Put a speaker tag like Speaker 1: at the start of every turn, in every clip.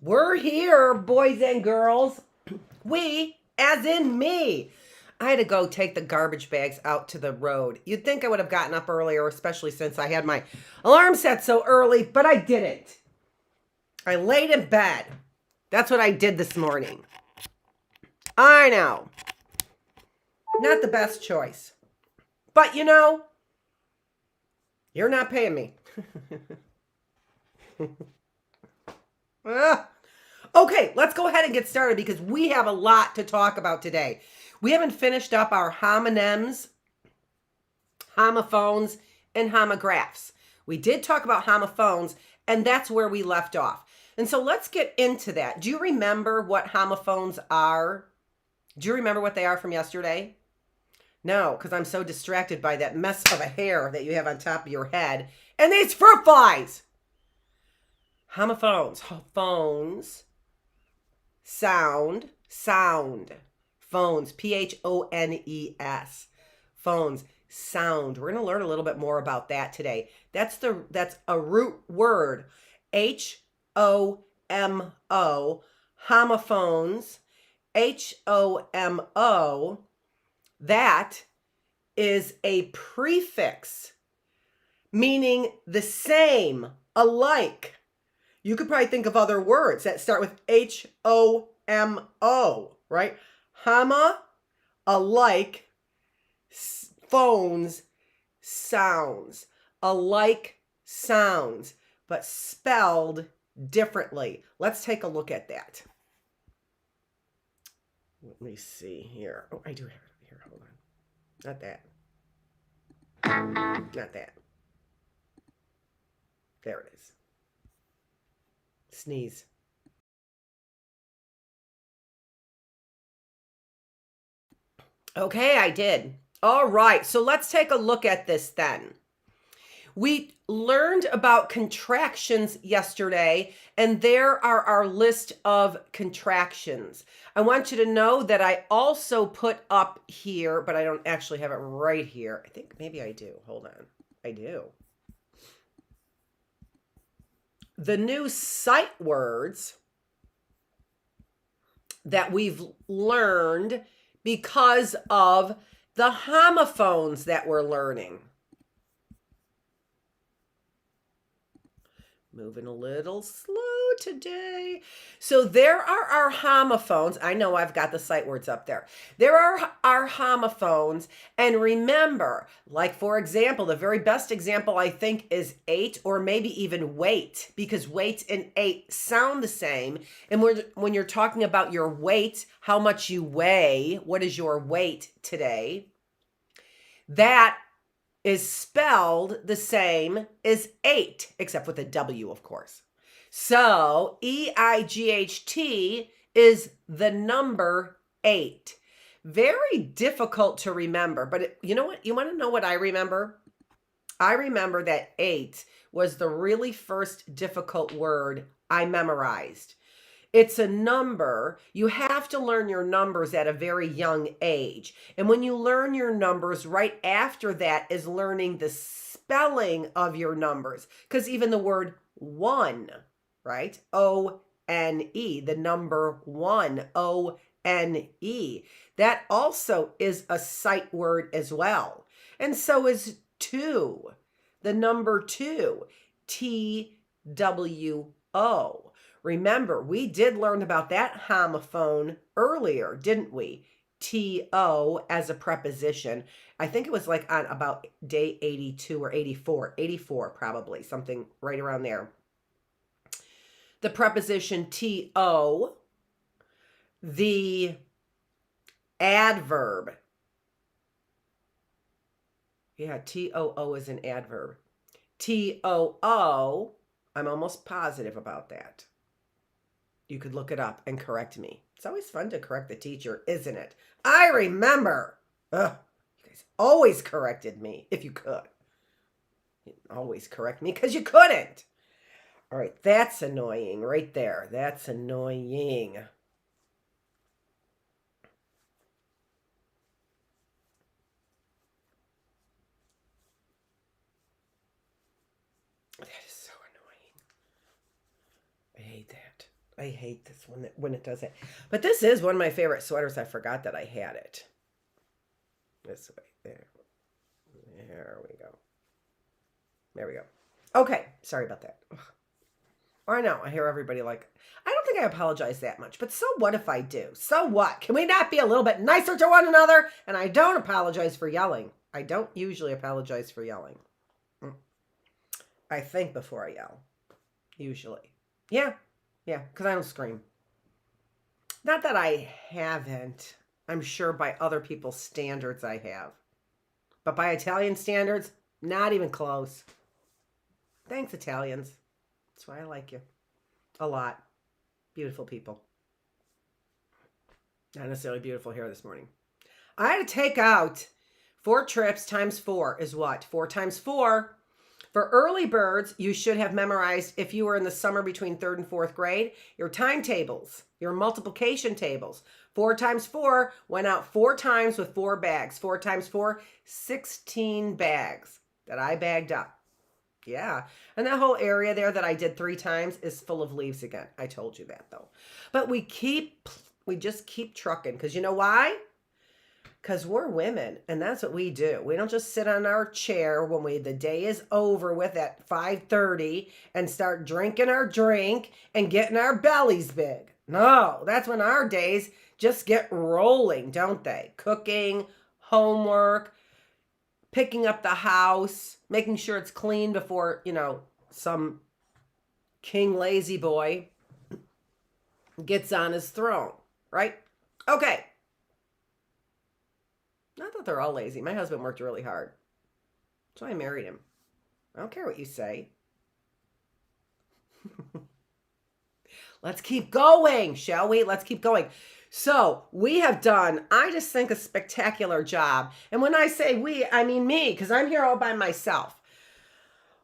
Speaker 1: We're here, boys and girls. We, as in me. I had to go take the garbage bags out to the road. You'd think I would have gotten up earlier, especially since I had my alarm set so early, but I didn't. I laid in bed. That's what I did this morning. I know. Not the best choice. But you know, you're not paying me. Okay, let's go ahead and get started because we have a lot to talk about today. We haven't finished up our homonyms, homophones, and homographs. We did talk about homophones, and that's where we left off. And so let's get into that. Do you remember what homophones are? Do you remember what they are from yesterday? No, because I'm so distracted by that mess of a hair that you have on top of your head and these fruit flies. Homophones. Phones. Sound. Phones. P-H-O-N-E-S. Phones. Sound. We're going to learn a little bit more about that today. That's a root word. H-O-M-O. Homophones. H-O-M-O. That is a prefix, meaning the same, alike. You could probably think of other words that start with H-O-M-O, right? Homo, alike, phones, sounds. Alike sounds, but spelled differently. Let's take a look at that. Let me see here. Oh, I do have it here. Hold on. Not that. Not that. There it is. Sneeze. Okay, I did. All right, so let's take a look at this then. We learned about contractions yesterday, and there are our list of contractions. I want you to know that I also put up here, but I don't actually have it right here. I think maybe I do. Hold on. I do. The new sight words that we've learned because of the homophones that we're learning. Moving a little slow today. So there are our homophones. I know I've got the sight words up there. There are our homophones. And remember, like for example, the very best example I think is 8 or maybe even weight, because weight and 8 sound the same. And when you're talking about your weight, how much you weigh, what is your weight today? That is spelled the same as 8, except with a W, of course. So EIGHT is the number 8. Very difficult to remember, but you know what? You want to know what I remember? I remember that 8 was the really first difficult word I memorized. It's a number. You have to learn your numbers at a very young age. And when you learn your numbers, right after that is learning the spelling of your numbers. Because even the word 1, right? O-N-E, the number 1, O-N-E. That also is a sight word as well. And so is 2, the number 2, T-W-O. Remember, we did learn about that homophone earlier, didn't we? T-O as a preposition. I think it was like on about day 82 or 84. 84 probably, something right around there. The preposition T-O, the adverb. Yeah, T-O-O is an adverb. T-O-O, I'm almost positive about that. You could look it up and correct me. It's always fun to correct the teacher, isn't it? I remember. Ugh, you guys always corrected me, if you could. You didn't always correct me because you couldn't. All right, that's annoying right there. That's annoying. That is so annoying. I hate that. I hate this when it does it. But this is one of my favorite sweaters. I forgot that I had it. This way. There. There we go. There we go. Okay. Sorry about that. Ugh. I know. I hear everybody like, I don't think I apologize that much. But so what if I do? So what? Can we not be a little bit nicer to one another? And I don't apologize for yelling. I don't usually apologize for yelling. I think before I yell. Usually. Yeah. Yeah, because I don't scream. Not that I haven't. I'm sure by other people's standards I have. But by Italian standards, not even close. Thanks, Italians. That's why I like you. A lot. Beautiful people. Not necessarily beautiful hair this morning. I had to take out 4 trips times 4 is what? 4 times 4. For early birds, you should have memorized, if you were in the summer between 3rd and 4th grade, your timetables, your multiplication tables. 4 times 4 went out 4 times with 4 bags. 4 times 4, 16 bags that I bagged up. Yeah. And that whole area there that I did 3 times is full of leaves again. I told you that though. But we just keep trucking. Because you know why? Because we're women, and that's what we do. We don't just sit on our chair when the day is over with at 5:30 and start drinking our drink and getting our bellies big. No, that's when our days just get rolling, don't they? Cooking, homework, picking up the house, making sure it's clean before, some king lazy boy gets on his throne, right? Okay. Not that they're all lazy. My husband worked really hard. That's why I married him. I don't care what you say. Let's keep going, shall we? Let's keep going. So we have done, I just think, a spectacular job. And when I say we, I mean me, because I'm here all by myself.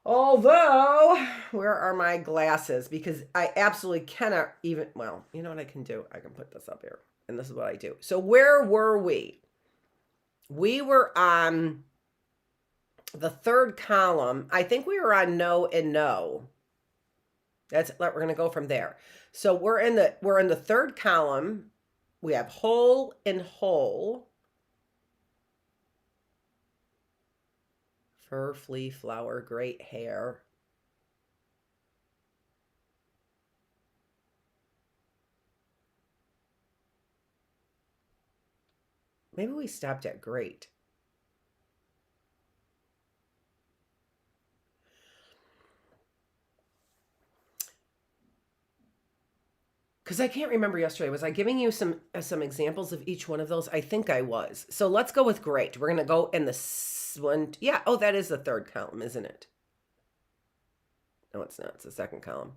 Speaker 1: Although, where are my glasses? Because I absolutely cannot even, well, you know what I can do? I can put this up here. And this is what I do. So where were we? We were on the 3rd column. I think we were on no and no. We're going to go from there. So we're in the 3rd column. We have whole and whole. Fur, flea, flower, great hair. Maybe we stopped at great. Because I can't remember yesterday. Was I giving you some examples of each one of those? I think I was. So let's go with great. We're going to go in the one, yeah. Oh, that is the third column, isn't it? No, it's not. It's the second column.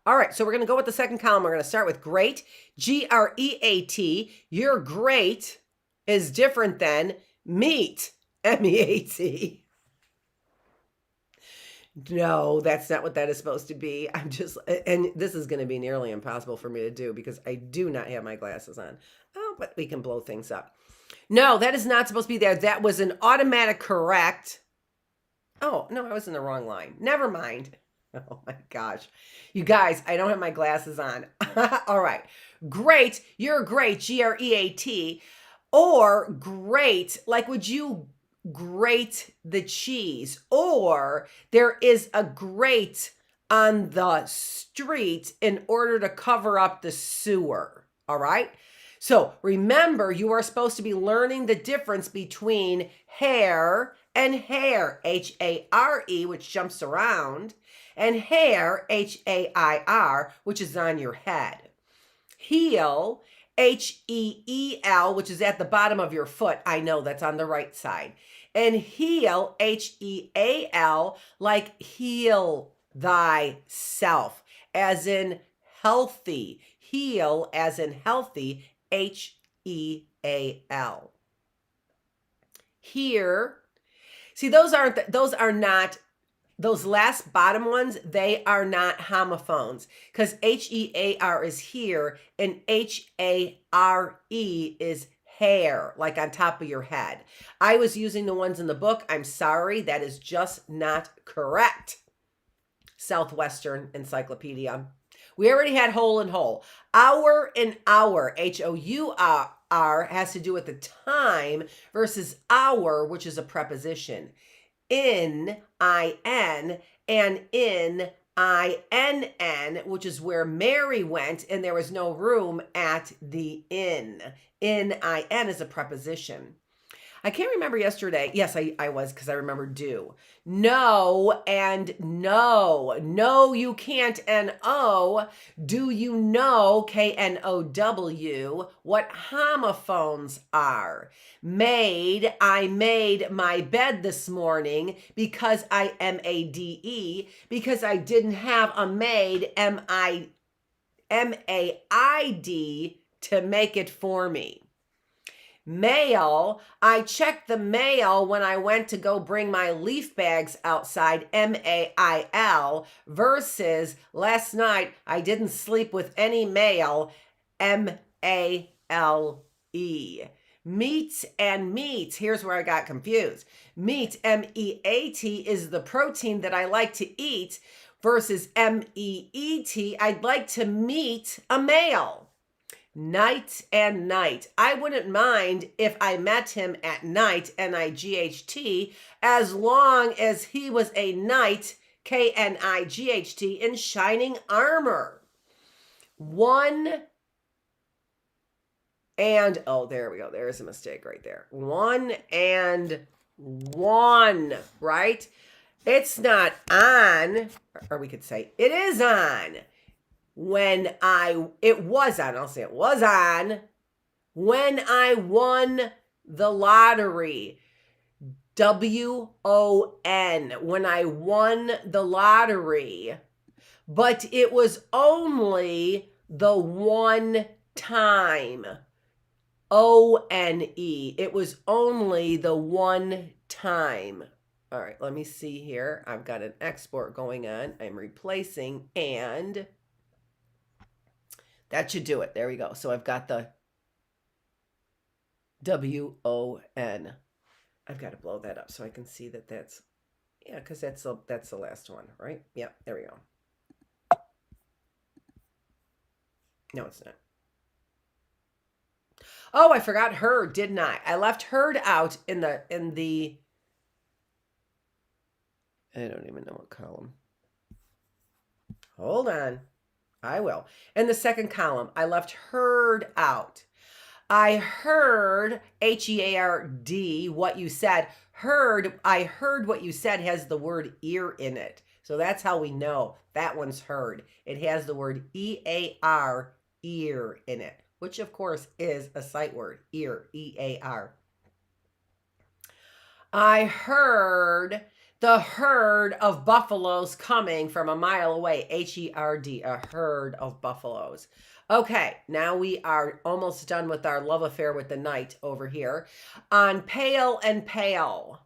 Speaker 1: All right, so we're going to go with the second column. We're going to start with great, G-R-E-A-T. Your great is different than meat, M-E-A-T. No, that's not what that is supposed to be. And this is going to be nearly impossible for me to do because I do not have my glasses on. Oh, but we can blow things up. No, that is not supposed to be there. That was an automatic correct. Oh, no, I was in the wrong line. Never mind. Oh my gosh. You guys, I don't have my glasses on. All right. Great. You're great. G-R-E-A-T. Or great. Like, would you grate the cheese? Or there is a grate on the street in order to cover up the sewer. All right. So remember, you are supposed to be learning the difference between hair and hair, H-A-R-E, which jumps around, and hair, H-A-I-R, which is on your head. Heel, H-E-E-L, which is at the bottom of your foot. I know that's on the right side. And heal, H-E-A-L, like heal thyself, as in healthy. Heal, as in healthy, H-E-A-L. Here, see, those last bottom ones, they are not homophones because H-E-A-R is here and H-A-R-E is hair, like on top of your head. I was using the ones in the book. I'm sorry, that is just not correct. Southwestern Encyclopedia. We already had whole and whole. Hour and hour, H-O-U-R, has to do with the time versus hour, which is a preposition. In, I-N, and in, I-N-N, which is where Mary went, and there was no room at the inn. In, I-N is a preposition. I can't remember yesterday. Yes, I was, because I remember do. No and no. No, you can't, N-O. Do you know, K-N-O-W, what homophones are? Made, I made my bed this morning because I M-A-D-E, because I didn't have a maid, M-A-I-D, to make it for me. Mail, I checked the mail when I went to go bring my leaf bags outside, M-A-I-L, versus last night I didn't sleep with any mail, M-A-L-E. Meat and meat, here's where I got confused. Meat, M-E-A-T, is the protein that I like to eat versus M-E-E-T, I'd like to meet a male. Night and night. I wouldn't mind if I met him at night, N-I-G-H-T, as long as he was a knight, K-N-I-G-H-T, in shining armor. One and, oh, there we go. There's a mistake right there. One and one, right? It's not on, or we could say it is on. It was on when I won the lottery, W-O-N, when I won the lottery, but it was only the one time, O-N-E, it was only the one time. All right, let me see here. I've got an export going on. I'm replacing and... that should do it. There we go. So I've got the W-O-N. I've got to blow that up so I can see that that's, yeah, because that's the last one, right? Yeah, there we go. No, it's not. Oh, I forgot herd, didn't I? I left herd out in the, I don't even know what column. Hold on. I will. In the second column, I left heard out. I heard, H-E-A-R-D, what you said. Heard, I heard what you said has the word ear in it. So that's how we know that one's heard. It has the word E-A-R, ear, in it, which of course is a sight word, ear, E-A-R. I heard the herd of buffaloes coming from a mile away. H-E-R-D, a herd of buffaloes. Okay, now we are almost done with our love affair with the night over here. On Pale and Pale,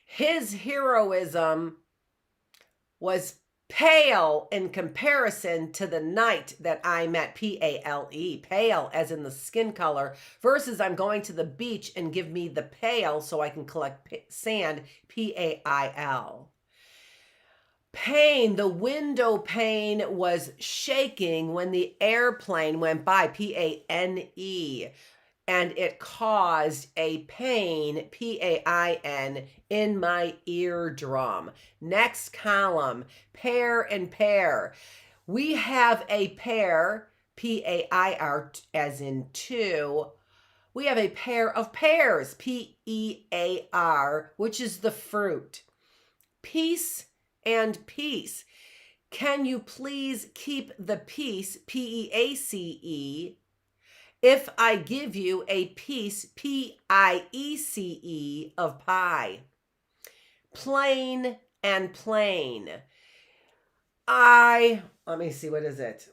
Speaker 1: his heroism was pale in comparison to the night that I met, P-A-L-E, pale as in the skin color, versus I'm going to the beach and give me the pail so I can collect sand, P-A-I-L. Pane, the window pane was shaking when the airplane went by, P-A-N-E, and it caused a pain, P-A-I-N, in my eardrum. Next column, pair and pair. We have a pair, P-A-I-R, as in two. We have a pair of pears, P-E-A-R, which is the fruit. Peace and peace. Can you please keep the peace, P-E-A-C-E, if I give you a piece, P-I-E-C-E, of pie? Plain and plain. Let me see, what is it?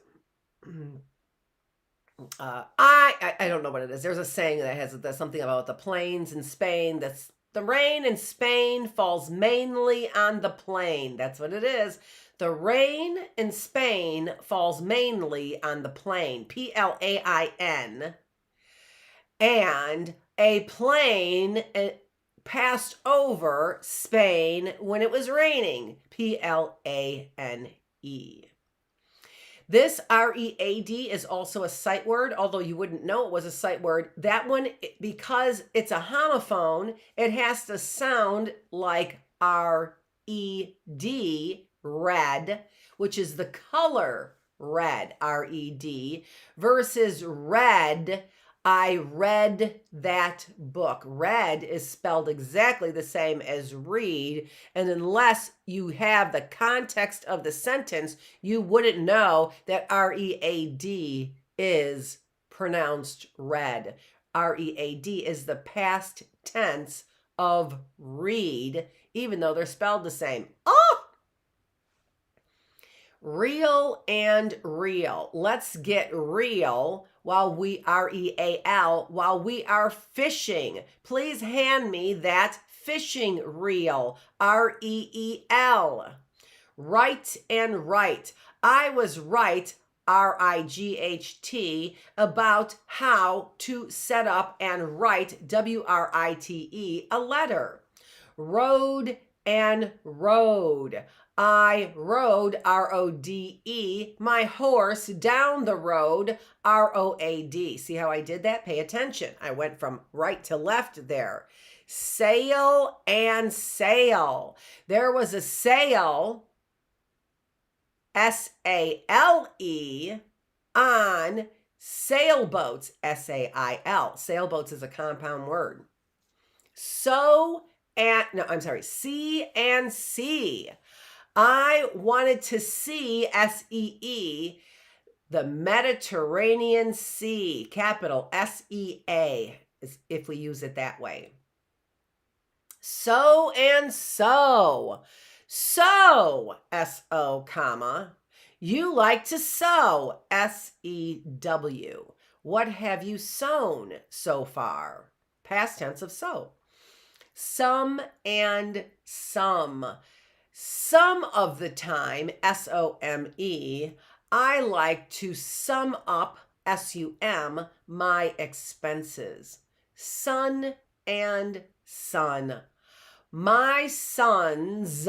Speaker 1: I don't know what it is. There's a saying that has something about the plains in Spain. That's the rain in Spain falls mainly on the plain. That's what it is. The rain in Spain falls mainly on the plain, P-L-A-I-N, and a plane passed over Spain when it was raining, P-L-A-N-E. This R-E-A-D is also a sight word, although you wouldn't know it was a sight word. That one, because it's a homophone, it has to sound like R-E-D, red, which is the color red, R-E-D, versus read. I read that book. Read is spelled exactly the same as read, and unless you have the context of the sentence, you wouldn't know that R-E-A-D is pronounced read. R-E-A-D is the past tense of read, even though they're spelled the same. Oh! Real and real. Let's get real while we R-E-A-L, while we are fishing. Please hand me that fishing reel, R-E-E-L. Right and right. I was right, R-I-G-H-T, about how to set up and write, W-R-I-T-E, a letter. Road and road. I rode, R-O-D-E, my horse down the road, R-O-A-D. See how I did that? Pay attention. I went from right to left there. Sail and sail. There was a sail, S-A-L-E, on sailboats, S-A-I-L. Sailboats is a compound word. See and see. I wanted to see, S-E-E, the Mediterranean Sea, capital S-E-A, if we use it that way. So and so. So, S-O, comma. You like to sew, S-E-W. What have you sewn so far? Past tense of sew. Some and some. Some of the time, S-O-M-E, I like to sum up, S-U-M, my expenses. Son and son. My sons,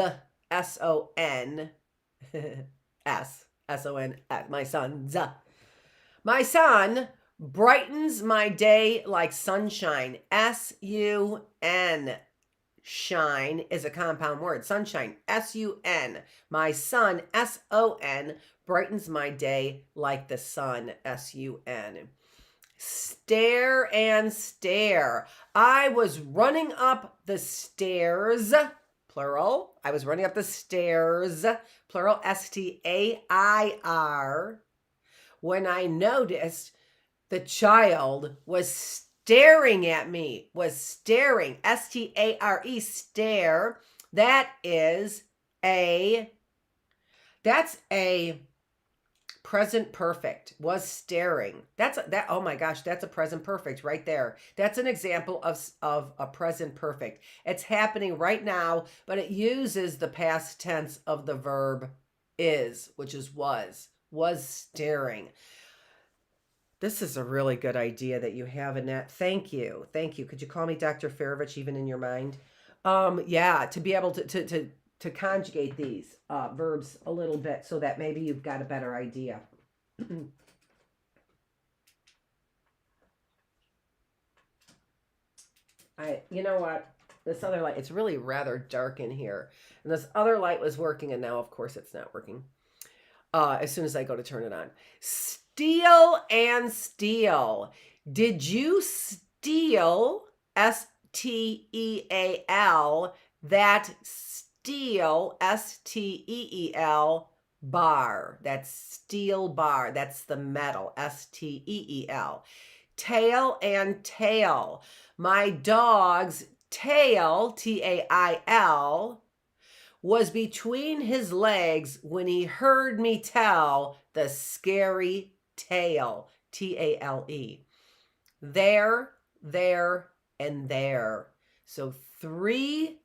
Speaker 1: S-O-N, S-O-N, my sons. My son brightens my day like sunshine, S-U-N. Shine is a compound word. Sunshine, S-U-N. My son, S-O-N, brightens my day like the sun, S-U-N. Stare and stare. I was running up the stairs, plural. I was running up the stairs, plural, S-T-A-I-R, when I noticed the child was staring at me, was staring, S-T-A-R-E, stare. That's a present perfect, was staring. Oh my gosh, that's a present perfect right there. That's an example of a present perfect. It's happening right now, but it uses the past tense of the verb is, which is was staring. This is a really good idea that you have, Annette. Thank you. Thank you. Could you call me Dr. Feravich even in your mind? Yeah, to be able to conjugate these verbs a little bit so that maybe you've got a better idea. You know what? This other light, it's really rather dark in here. And this other light was working, and now, of course, it's not working. As soon as I go to turn it on. Steal and steal. Did you steal, S-T-E-A-L, that steel, S-T-E-E-L, bar? That's steel bar. That's the metal, S-T-E-E-L. Tail and tail. My dog's tail, T-A-I-L, was between his legs when he heard me tell the scary tale, T-A-L-E. There, and there. So 3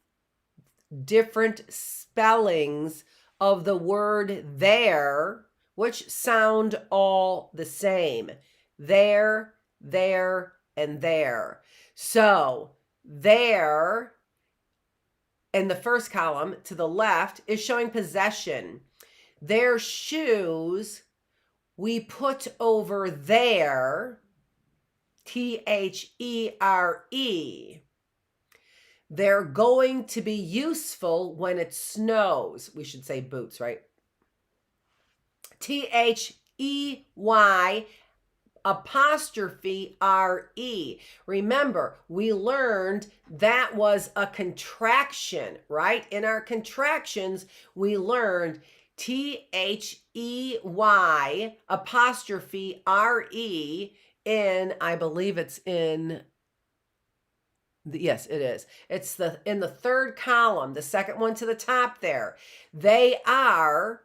Speaker 1: different spellings of the word there, which sound all the same. There, and there. So there, in the first column to the left, is showing possession. Their shoes we put over there, T-H-E-R-E. They're going to be useful when it snows. We should say boots, right? T-H-E-Y apostrophe R-E. Remember, we learned that was a contraction, right? In our contractions, we learned T-H-E-Y apostrophe R-E in, I believe it's in, yes, it is. It's in the third column, the second one to the top there. They are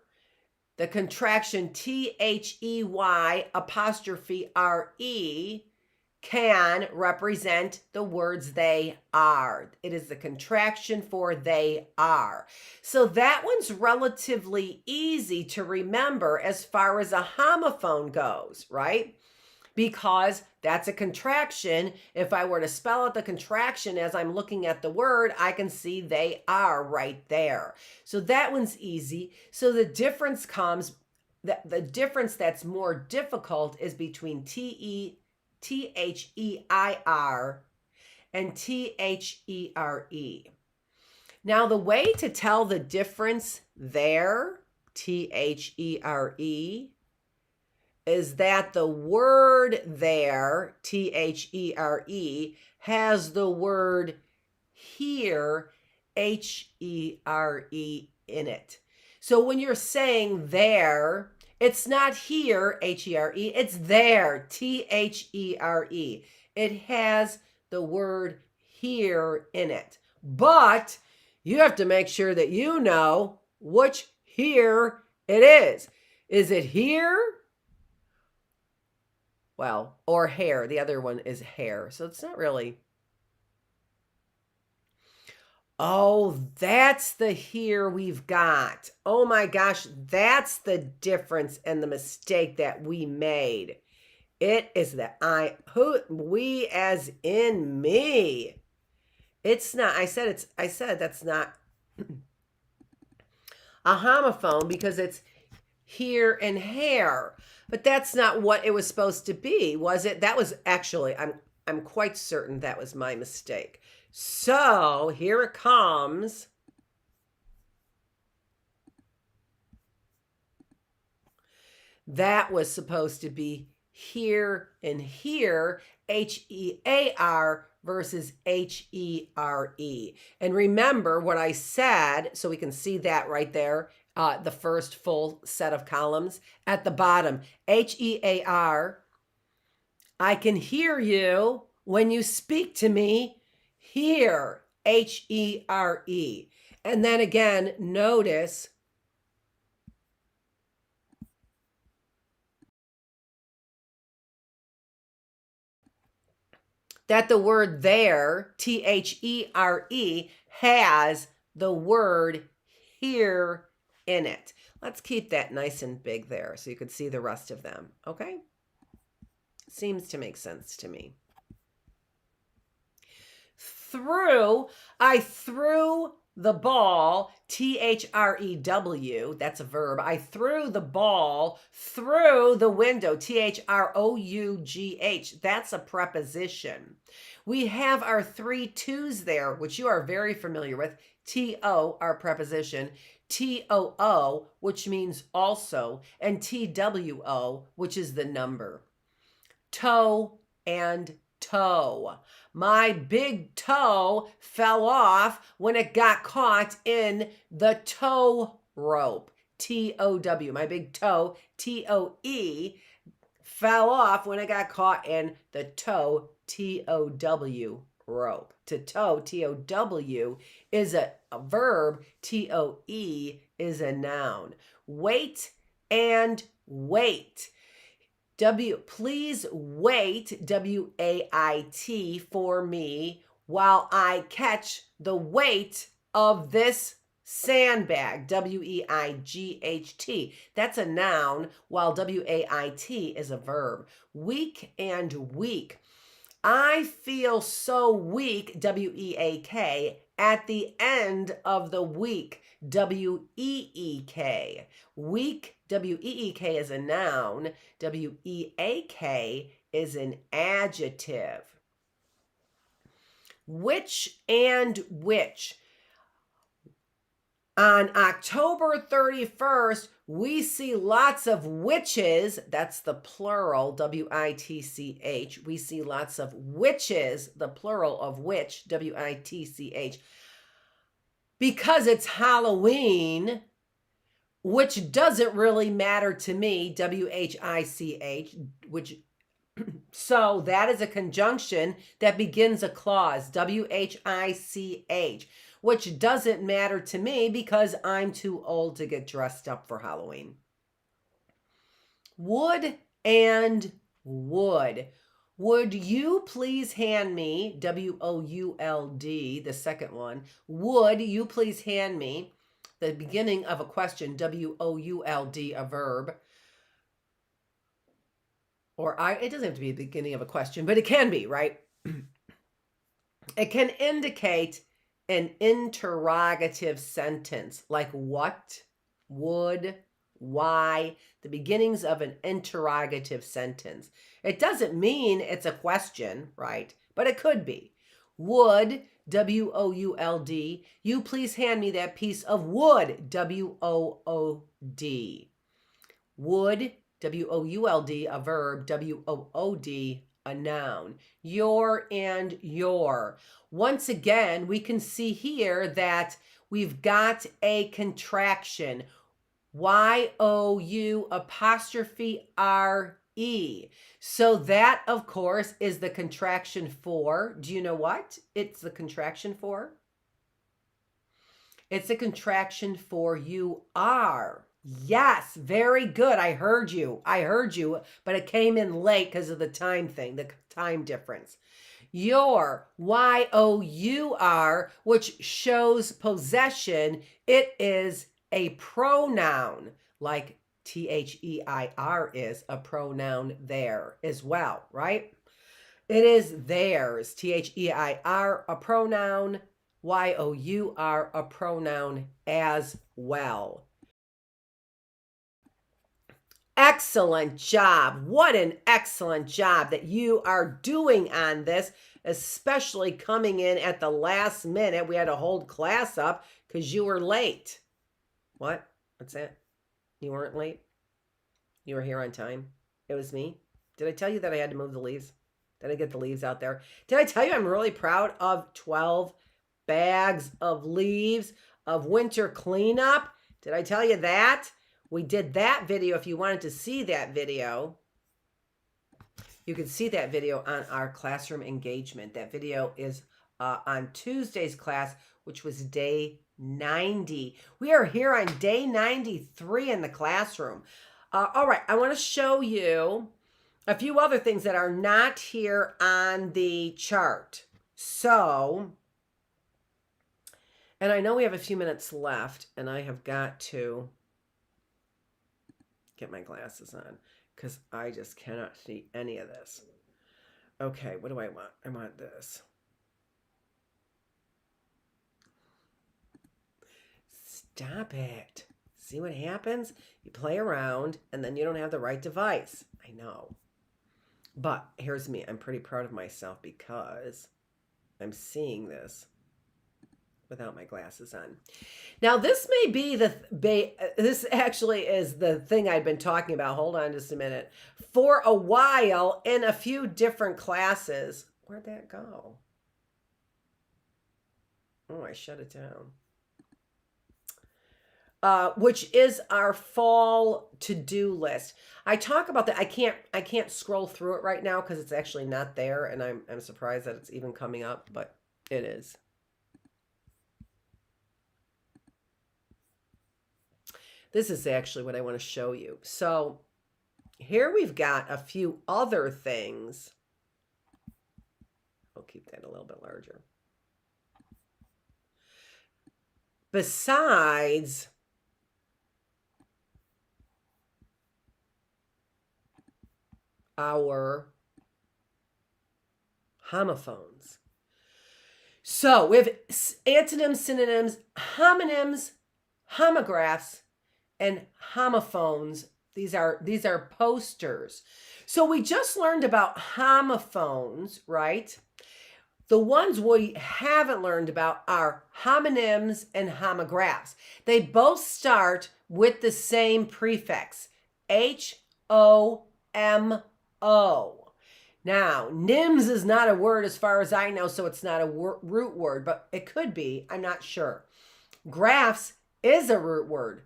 Speaker 1: the contraction T-H-E-Y apostrophe R-E can represent the words they are. It is the contraction for they are. So that one's relatively easy to remember as far as a homophone goes, right? Because that's a contraction. If I were to spell out the contraction as I'm looking at the word, I can see they are right there. So that one's easy. So the difference comes, the difference that's more difficult is between T-H-E-I-R and T-H-E-R-E. Now the way to tell the difference there, T-H-E-R-E, is that the word there, T-H-E-R-E, has the word here, H-E-R-E, in it. So when you're saying there, it's not here, H-E-R-E, it's there, T-H-E-R-E. It has the word here in it. But you have to make sure that you know which here it is. Is it here? Well, or hair. The other one is hair. So it's not really. Oh, that's the here we've got. Oh my gosh, that's the difference and the mistake that we made. It is that we as in me. It's not, I said that's not a homophone because it's here and hair. But that's not what it was supposed to be, was it? That was actually, I'm quite certain that was my mistake. So here it comes. That was supposed to be here and here, H-E-A-R versus H-E-R-E. And remember what I said, so we can see that right there. The first full set of columns at the bottom, H-E-A-R. I can hear you When you speak to me, hear, H-E-R-E. And then again, notice that the word there, T-H-E-R-E, has the word here in it. Let's keep that nice and big there so you can see the rest of them, okay? Seems to make sense to me. Threw, I threw the ball, T-H-R-E-W, that's a verb. I threw the ball through the window, T-H-R-O-U-G-H. That's a preposition. We have our 3 twos there, which you are very familiar with. T-O, our preposition. T-O-O, which means also, and T-W-O, which is the number. Toe and toe. My big toe fell off when it got caught in the tow rope. T-O-W. My big toe, T-O-E, fell off when it got caught in the tow, T-O-W rope. To tow, T-O-W, is a verb. T-O-E is a noun. Wait and wait. Please wait, W-A-I-T, for me while I catch the weight of this sandbag, W-E-I-G-H-T. That's a noun, while W-A-I-T is a verb. Weak and weak. I feel so weak, W-E-A-K, at the end of the week, W-E-E-K. Weak, W-E-E-K is a noun. W-E-A-K is an adjective. Which and which. On October 31st, we see lots of witches. That's the plural, W-I-T-C-H. We see lots of witches, the plural of witch, W-I-T-C-H. Because it's Halloween, which doesn't really matter to me, W-H-I-C-H, which, so that is a conjunction that begins a clause, W-H-I-C-H, which doesn't matter to me because I'm too old to get dressed up for Halloween. Would and would. Would you please hand me, W-O-U-L-D, the second one, would you please hand me, the beginning of a question, W-O-U-L-D, a verb, it doesn't have to be the beginning of a question, but it can be, right? It can indicate an interrogative sentence, like what, would, why, the beginnings of an interrogative sentence. It doesn't mean it's a question, right? But it could be. Would, W-O-U-L-D, you please hand me that piece of wood, W-O-O-D. Would, W-O-U-L-D, a verb, W-O-O-D, a noun. Your and your. Once again, we can see here that we've got a contraction. Y-O-U apostrophe R-E. So that, of course, is the contraction for, do you know what it's the contraction for? It's a contraction for you are. Yes, very good. I heard you, but it came in late because of the time thing, the time difference. Your, Y-O-U-R, which shows possession, it is a pronoun, like T-H-E-I-R is a pronoun there as well, right? It is theirs, T-H-E-I-R, a pronoun, Y-O-U-R, a pronoun as well. Excellent job. What an excellent job that you are doing on this, especially coming in at the last minute. We had to hold class up because you were late. What? What's that? You weren't late? You were here on time? It was me? Did I tell you that I had to move the leaves? Did I get the leaves out there? Did I tell you I'm really proud of 12 bags of leaves of winter cleanup? Did I tell you that? We did that video. If you wanted to see that video, You can see that video on our classroom engagement. That video is on Tuesday's class, which was day 90. We are here on day 93 in the classroom. All right, I want to show you a few other things that are not here on the chart. So, and I know we have a few minutes left, and I have got to get my glasses on because I just cannot see any of this. Okay, what do I want? I want this. Stop it. See what happens? You play around and then you don't have the right device. I know. But here's me. I'm pretty proud of myself because I'm seeing this without my glasses on. Now, this may be this actually is the thing I've been talking about. Hold on just a minute. For a while in a few different classes. Where'd that go? Oh, I shut it down. Which is our fall to-do list. I talk about that. I can't scroll through it right now because it's actually not there, and I'm surprised that it's even coming up, but it is. This is actually what I want to show you. So here we've got a few other things. I'll keep that a little bit larger. Besides our homophones. So we have antonyms, synonyms, homonyms, homographs, and homophones. These are posters. So we just learned about homophones, right? The ones we haven't learned about are homonyms and homographs. They both start with the same prefix, H-O-M-O. Now, NIMS is not a word as far as I know, so it's not a root word, but it could be. I'm not sure. Graphs is a root word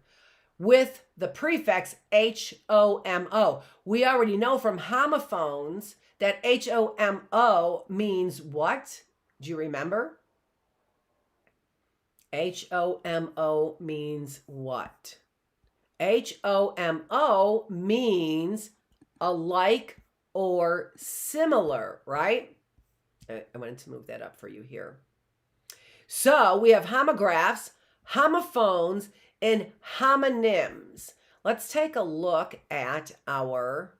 Speaker 1: with the prefix H-O-M-O. We already know from homophones that H-O-M-O means what? Do you remember? H-O-M-O means what? H-O-M-O means alike or similar, right? I wanted to move that up for you here. So we have homographs, homophones, and homonyms. Let's take a look at our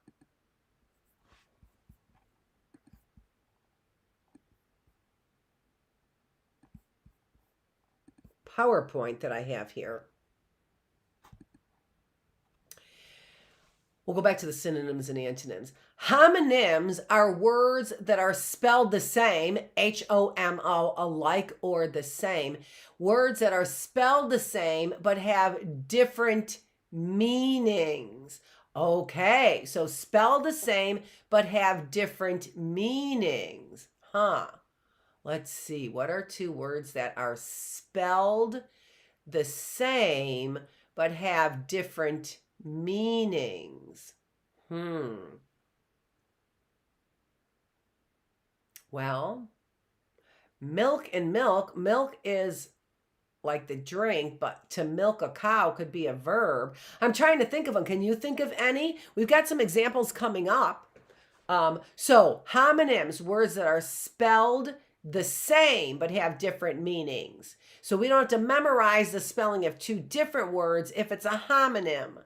Speaker 1: PowerPoint that I have here. We'll go back to the synonyms and antonyms. Homonyms are words that are spelled the same, H-O-M-O, alike or the same. Words that are spelled the same but have different meanings. Okay, so spelled the same but have different meanings. Let's see, what are two words that are spelled the same but have different meanings? Well, milk and milk. Milk is like the drink, but to milk a cow could be a verb. I'm trying to think of them. Can you think of any? We've got some examples coming up. So homonyms, words that are spelled the same but have different meanings. So we don't have to memorize the spelling of two different words if it's a homonym.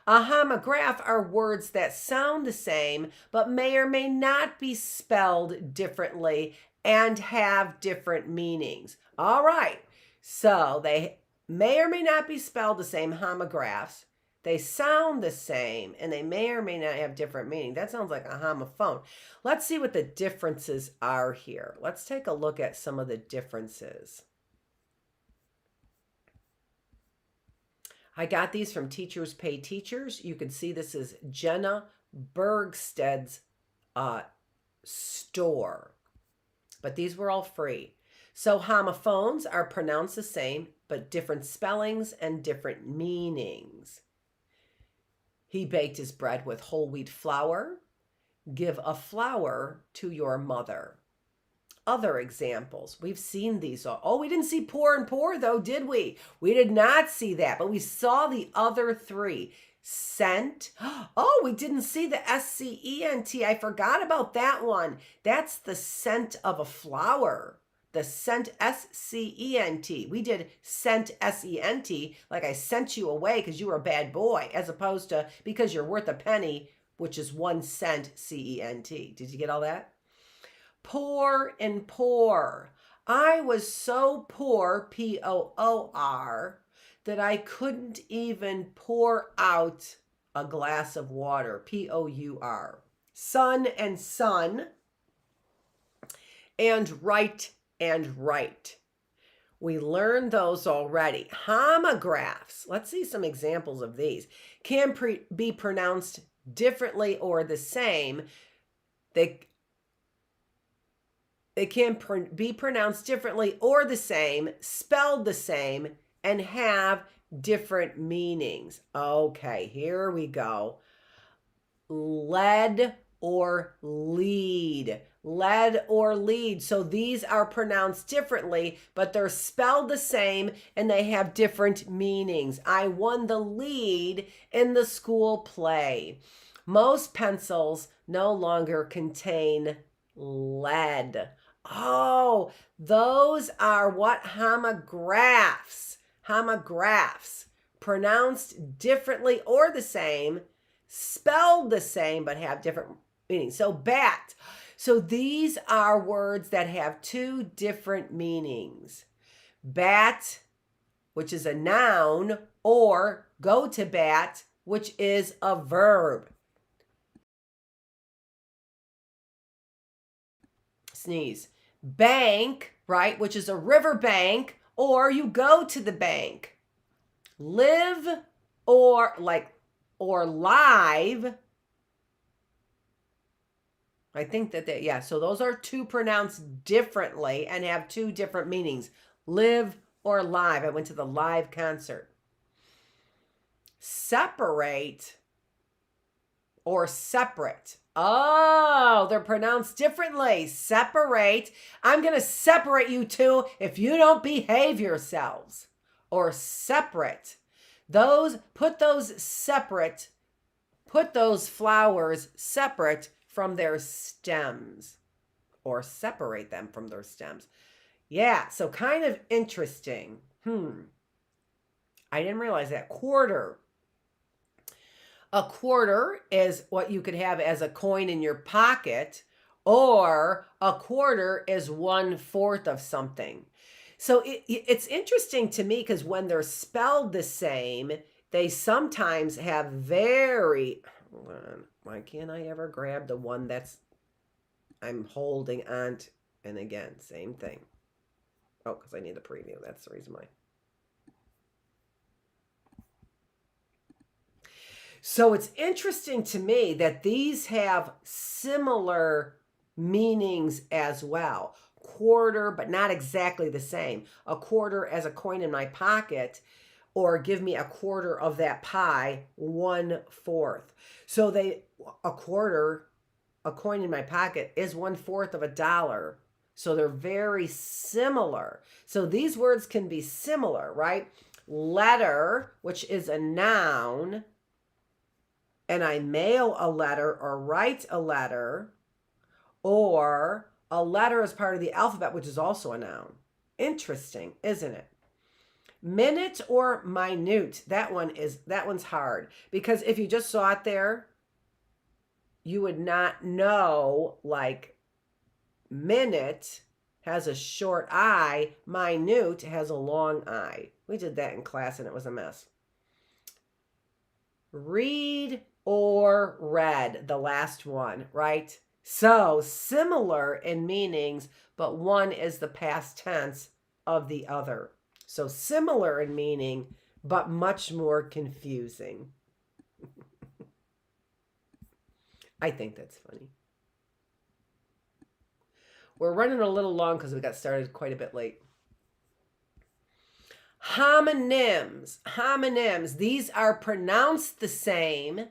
Speaker 1: A homograph are words that sound the same but may or may not be spelled differently and have different meanings. All right, so they may or may not be spelled the same, homographs. They sound the same and they may or may not have different meaning. That sounds like a homophone. Let's see what the differences are here. Let's take a look at some of the differences. I got these from Teachers Pay Teachers. You can see this is Jenna Bergsted's store. But these were all free. So homophones are pronounced the same, but different spellings and different meanings. He baked his bread with whole wheat flour. Give a flower to your mother. Other examples. We've seen these all. Oh, we didn't see poor and poor though, did we? We did not see that, but we saw the other three. Scent. Oh, we didn't see the S-C-E-N-T. I forgot about that one. That's the scent of a flower. The scent, S-C-E-N-T. We did scent, S-E-N-T, like I sent you away because you were a bad boy, as opposed to because you're worth a penny, which is 1 cent, C-E-N-T. Did you get all that? Poor and poor. I was so poor, P-O-O-R, that I couldn't even pour out a glass of water, P-O-U-R. Son and son, and right and right. We learned those already. Homographs, let's see some examples of these, can be pronounced differently or the same. They can be pronounced differently or the same, spelled the same, and have different meanings. Okay, here we go. Lead or lead. Lead or lead. So these are pronounced differently, but they're spelled the same and they have different meanings. I won the lead in the school play. Most pencils no longer contain lead. Oh, those are what? Homographs. Homographs. Pronounced differently or the same, spelled the same, but have different meanings. So bat. So these are words that have 2 different meanings. Bat, which is a noun, or go to bat, which is a verb. Sneeze. Bank, right, which is a river bank, or you go to the bank. Live or live. I think that yeah, so those are 2 pronounced differently and have 2 different meanings. Live or live. I went to the live concert. Separate or separate. Oh, they're pronounced differently. Separate. I'm going to separate you two if you don't behave yourselves. Or separate. Put those flowers separate from their stems. Or separate them from their stems. Yeah, so kind of interesting. I didn't realize that. Quarter. A quarter is what you could have as a coin in your pocket, or a quarter is 1/4 of something. So it's interesting to me because when they're spelled the same, they sometimes have very, hold on, why can't I ever grab the one that's I'm holding on to, and again, same thing. Oh, because I need a preview, that's the reason why. So it's interesting to me that these have similar meanings as well. Quarter, but not exactly the same. A quarter as a coin in my pocket, or give me a quarter of that pie, 1/4. So a coin in my pocket is 1/4 of $1. So they're very similar. So these words can be similar, right? Letter, which is a noun, and I mail a letter or write a letter, or a letter is part of the alphabet, which is also a noun. Interesting, isn't it? Minute or minute, that one's hard, because if you just saw it there, you would not know, like minute has a short I, minute has a long I. We did that in class and it was a mess. Read or read, the last one, right? So similar in meanings, but one is the past tense of the other. So similar in meaning, but much more confusing. I think that's funny. We're running a little long because we got started quite a bit late. Homonyms. Homonyms. These are pronounced the same.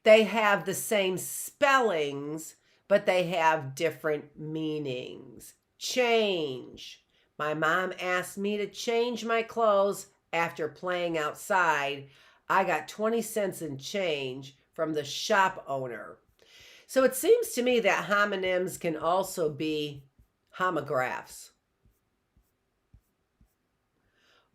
Speaker 1: They have the same spellings, but they have different meanings. Change. My mom asked me to change my clothes after playing outside. I got 20 cents in change from the shop owner. So it seems to me that homonyms can also be homographs.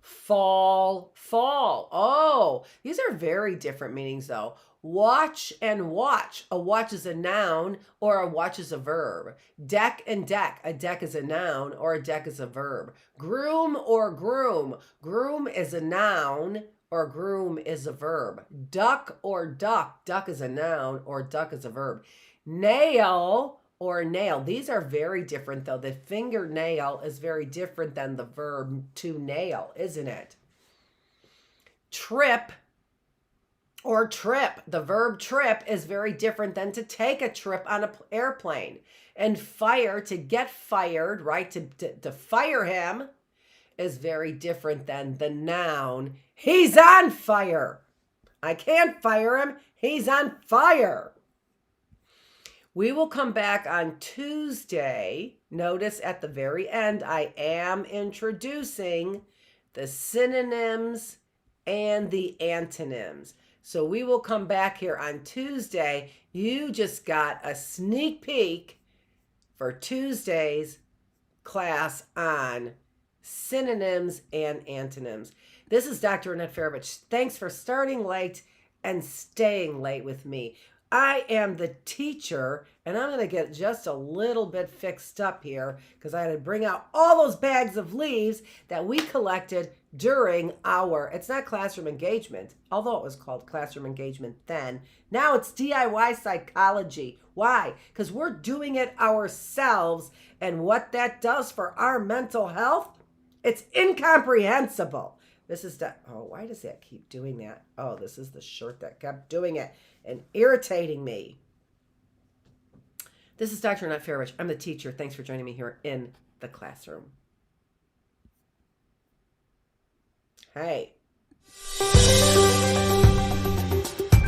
Speaker 1: Fall, fall. Oh, these are very different meanings though. Watch and watch. A watch is a noun or a watch is a verb. Deck and deck. A deck is a noun or a deck is a verb. Groom or groom. Groom is a noun or groom is a verb. Duck or duck. Duck is a noun or duck is a verb. Nail or nail. These are very different though. The fingernail is very different than the verb to nail, isn't it? Trip or trip. The verb trip is very different than to take a trip on an airplane. And fire, to get fired, right? To fire him is very different than the noun. He's on fire. I can't fire him. He's on fire. We will come back on Tuesday. Notice at the very end, I am introducing the synonyms and the antonyms. So we will come back here on Tuesday. You just got a sneak peek for Tuesday's class on synonyms and antonyms. This is Dr. Annette Feravich. Thanks for starting late and staying late with me. I am the teacher, and I'm going to get just a little bit fixed up here because I had to bring out all those bags of leaves that we collected during our, it's not classroom engagement, although it was called classroom engagement then. Now it's DIY psychology. Why? Because we're doing it ourselves, and what that does for our mental health, it's incomprehensible. This is the, oh, why does that keep doing that? Oh, this is the shirt that kept doing it and irritating me. This is Dr. Annette Feravich. I'm the teacher. Thanks for joining me here in the classroom. Hey.